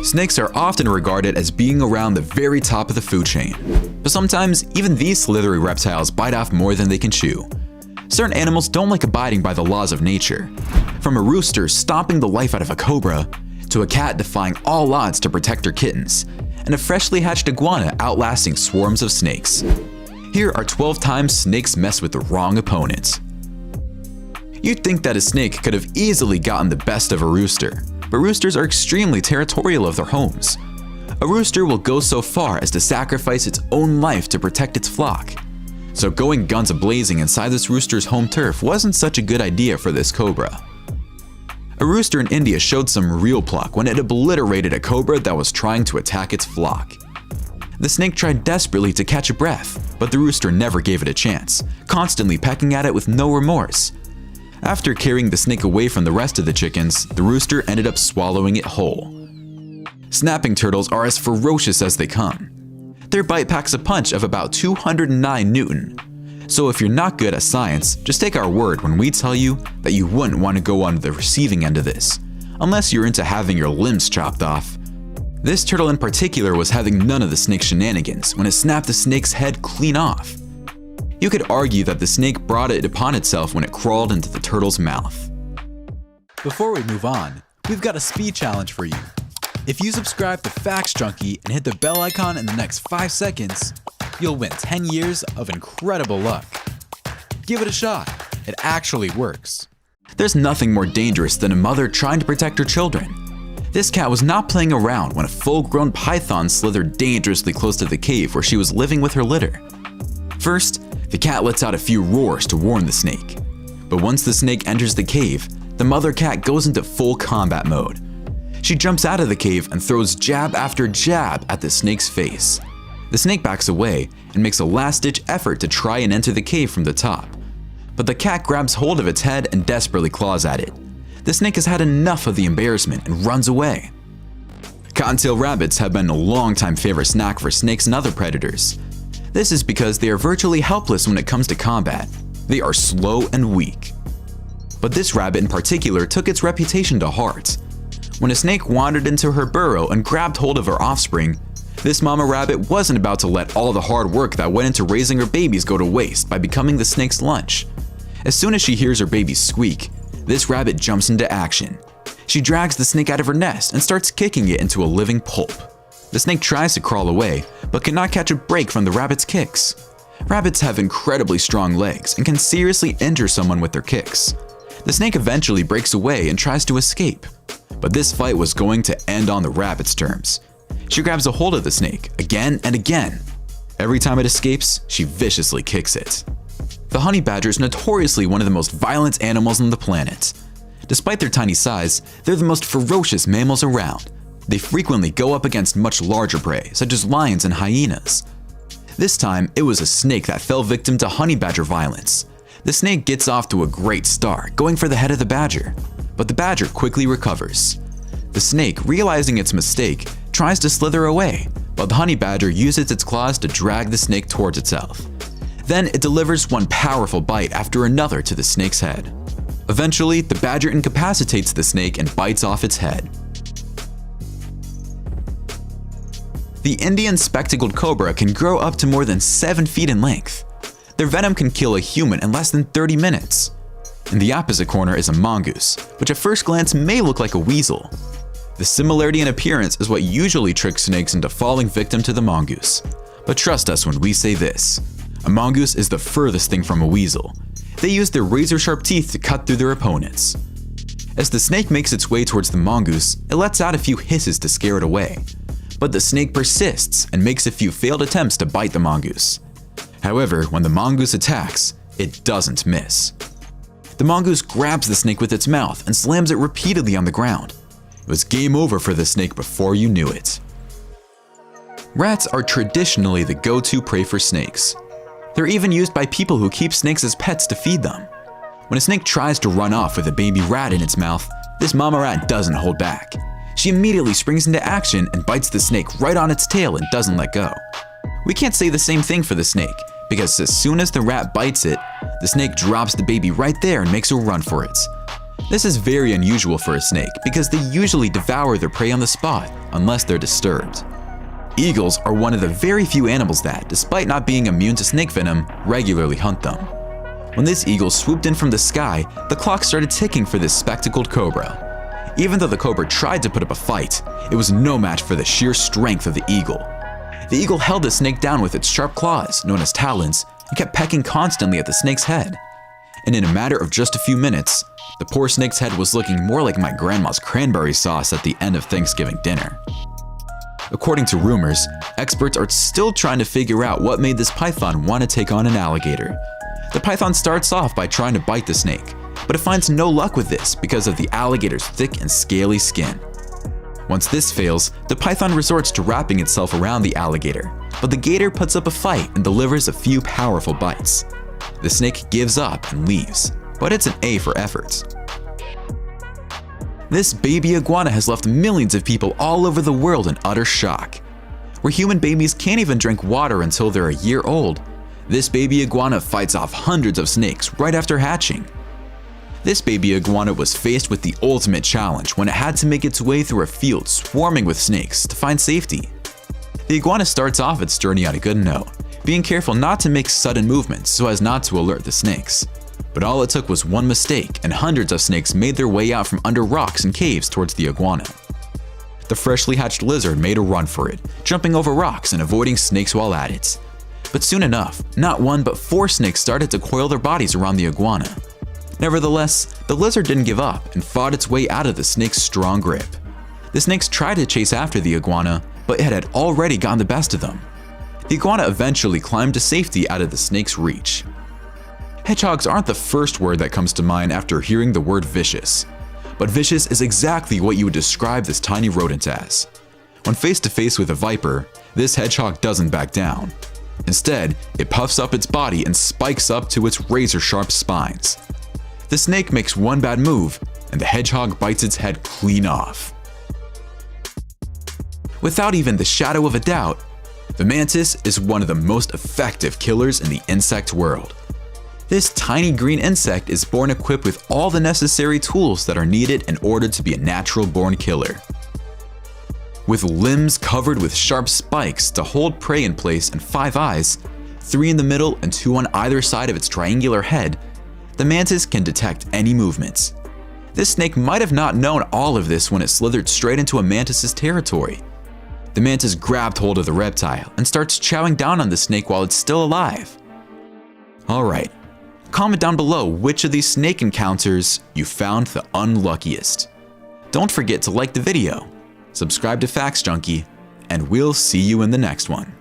Snakes are often regarded as being around the very top of the food chain, but sometimes even these slithery reptiles bite off more than they can chew. Certain animals don't like abiding by the laws of nature, from a rooster stomping the life out of a cobra, to a cat defying all odds to protect her kittens, and a freshly hatched iguana outlasting swarms of snakes. Here are 12 times snakes mess with the wrong opponents. You'd think that a snake could have easily gotten the best of a rooster, but roosters are extremely territorial of their homes. A rooster will go so far as to sacrifice its own life to protect its flock. So going guns a-blazing inside this rooster's home turf wasn't such a good idea for this cobra. A rooster in India showed some real pluck when it obliterated a cobra that was trying to attack its flock. The snake tried desperately to catch a breath, but the rooster never gave it a chance, constantly pecking at it with no remorse. After carrying the snake away from the rest of the chickens, the rooster ended up swallowing it whole. Snapping turtles are as ferocious as they come. Their bite packs a punch of about 209 Newton. So if you're not good at science, just take our word when we tell you that you wouldn't want to go on the receiving end of this, unless you're into having your limbs chopped off. This turtle in particular was having none of the snake's shenanigans when it snapped the snake's head clean off. You could argue that the snake brought it upon itself when it crawled into the turtle's mouth. Before we move on, we've got a speed challenge for you. If you subscribe to Facts Junkie and hit the bell icon in the next 5 seconds, you'll win 10 years of incredible luck. Give it a shot. It actually works. There's nothing more dangerous than a mother trying to protect her children. This cat was not playing around when a full-grown python slithered dangerously close to the cave where she was living with her litter. First, the cat lets out a few roars to warn the snake. But once the snake enters the cave, the mother cat goes into full combat mode. She jumps out of the cave and throws jab after jab at the snake's face. The snake backs away and makes a last-ditch effort to try and enter the cave from the top. But the cat grabs hold of its head and desperately claws at it. The snake has had enough of the embarrassment and runs away. Cottontail rabbits have been a long-time favorite snack for snakes and other predators. This is because they are virtually helpless when it comes to combat. They are slow and weak. But this rabbit in particular took its reputation to heart. When a snake wandered into her burrow and grabbed hold of her offspring, this mama rabbit wasn't about to let all the hard work that went into raising her babies go to waste by becoming the snake's lunch. As soon as she hears her babies squeak, this rabbit jumps into action. She drags the snake out of her nest and starts kicking it into a living pulp. The snake tries to crawl away, but cannot catch a break from the rabbit's kicks. Rabbits have incredibly strong legs and can seriously injure someone with their kicks. The snake eventually breaks away and tries to escape. But this fight was going to end on the rabbit's terms. She grabs a hold of the snake again and again. Every time it escapes, she viciously kicks it. The honey badger is notoriously one of the most violent animals on the planet. Despite their tiny size, they're the most ferocious mammals around. They frequently go up against much larger prey, such as lions and hyenas. This time, it was a snake that fell victim to honey badger violence. The snake gets off to a great start, going for the head of the badger, but the badger quickly recovers. The snake, realizing its mistake, tries to slither away, but the honey badger uses its claws to drag the snake towards itself. Then it delivers one powerful bite after another to the snake's head. Eventually, the badger incapacitates the snake and bites off its head. The Indian spectacled cobra can grow up to more than 7 feet in length. Their venom can kill a human in less than 30 minutes. In the opposite corner is a mongoose, which at first glance may look like a weasel. The similarity in appearance is what usually tricks snakes into falling victim to the mongoose. But trust us when we say this. A mongoose is the furthest thing from a weasel. They use their razor-sharp teeth to cut through their opponents. As the snake makes its way towards the mongoose, it lets out a few hisses to scare it away. But the snake persists and makes a few failed attempts to bite the mongoose. However, when the mongoose attacks, it doesn't miss. The mongoose grabs the snake with its mouth and slams it repeatedly on the ground. It was game over for the snake before you knew it. Rats are traditionally the go-to prey for snakes. They're even used by people who keep snakes as pets to feed them. When a snake tries to run off with a baby rat in its mouth, this mama rat doesn't hold back. She immediately springs into action and bites the snake right on its tail and doesn't let go. We can't say the same thing for the snake, because as soon as the rat bites it, the snake drops the baby right there and makes a run for it. This is very unusual for a snake because they usually devour their prey on the spot unless they're disturbed. Eagles are one of the very few animals that, despite not being immune to snake venom, regularly hunt them. When this eagle swooped in from the sky, the clock started ticking for this spectacled cobra. Even though the cobra tried to put up a fight, it was no match for the sheer strength of the eagle. The eagle held the snake down with its sharp claws, known as talons, and kept pecking constantly at the snake's head. And in a matter of just a few minutes, the poor snake's head was looking more like my grandma's cranberry sauce at the end of Thanksgiving dinner. According to rumors, experts are still trying to figure out what made this python want to take on an alligator. The python starts off by trying to bite the snake, but it finds no luck with this because of the alligator's thick and scaly skin. Once this fails, the python resorts to wrapping itself around the alligator, but the gator puts up a fight and delivers a few powerful bites. The snake gives up and leaves, but it's an A for effort. This baby iguana has left millions of people all over the world in utter shock. Where human babies can't even drink water until they're a year old, this baby iguana fights off hundreds of snakes right after hatching. This baby iguana was faced with the ultimate challenge when it had to make its way through a field swarming with snakes to find safety. The iguana starts off its journey on a good note, being careful not to make sudden movements so as not to alert the snakes. But all it took was one mistake and hundreds of snakes made their way out from under rocks and caves towards the iguana. The freshly hatched lizard made a run for it, jumping over rocks and avoiding snakes while at it. But soon enough, not one but 4 snakes started to coil their bodies around the iguana. Nevertheless, the lizard didn't give up and fought its way out of the snake's strong grip. The snakes tried to chase after the iguana, but it had already gotten the best of them. The iguana eventually climbed to safety out of the snake's reach. Hedgehogs aren't the first word that comes to mind after hearing the word vicious. But vicious is exactly what you would describe this tiny rodent as. When face to face with a viper, this hedgehog doesn't back down. Instead, it puffs up its body and spikes up to its razor-sharp spines. The snake makes one bad move, and the hedgehog bites its head clean off. Without even the shadow of a doubt, the mantis is one of the most effective killers in the insect world. This tiny green insect is born equipped with all the necessary tools that are needed in order to be a natural-born killer. With limbs covered with sharp spikes to hold prey in place and 5 eyes, 3 in the middle and 2 on either side of its triangular head, the mantis can detect any movements. This snake might have not known all of this when it slithered straight into a mantis's territory. The mantis grabbed hold of the reptile and starts chowing down on the snake while it's still alive. Alright, comment down below which of these snake encounters you found the unluckiest. Don't forget to like the video, subscribe to Facts Junkie, and we'll see you in the next one.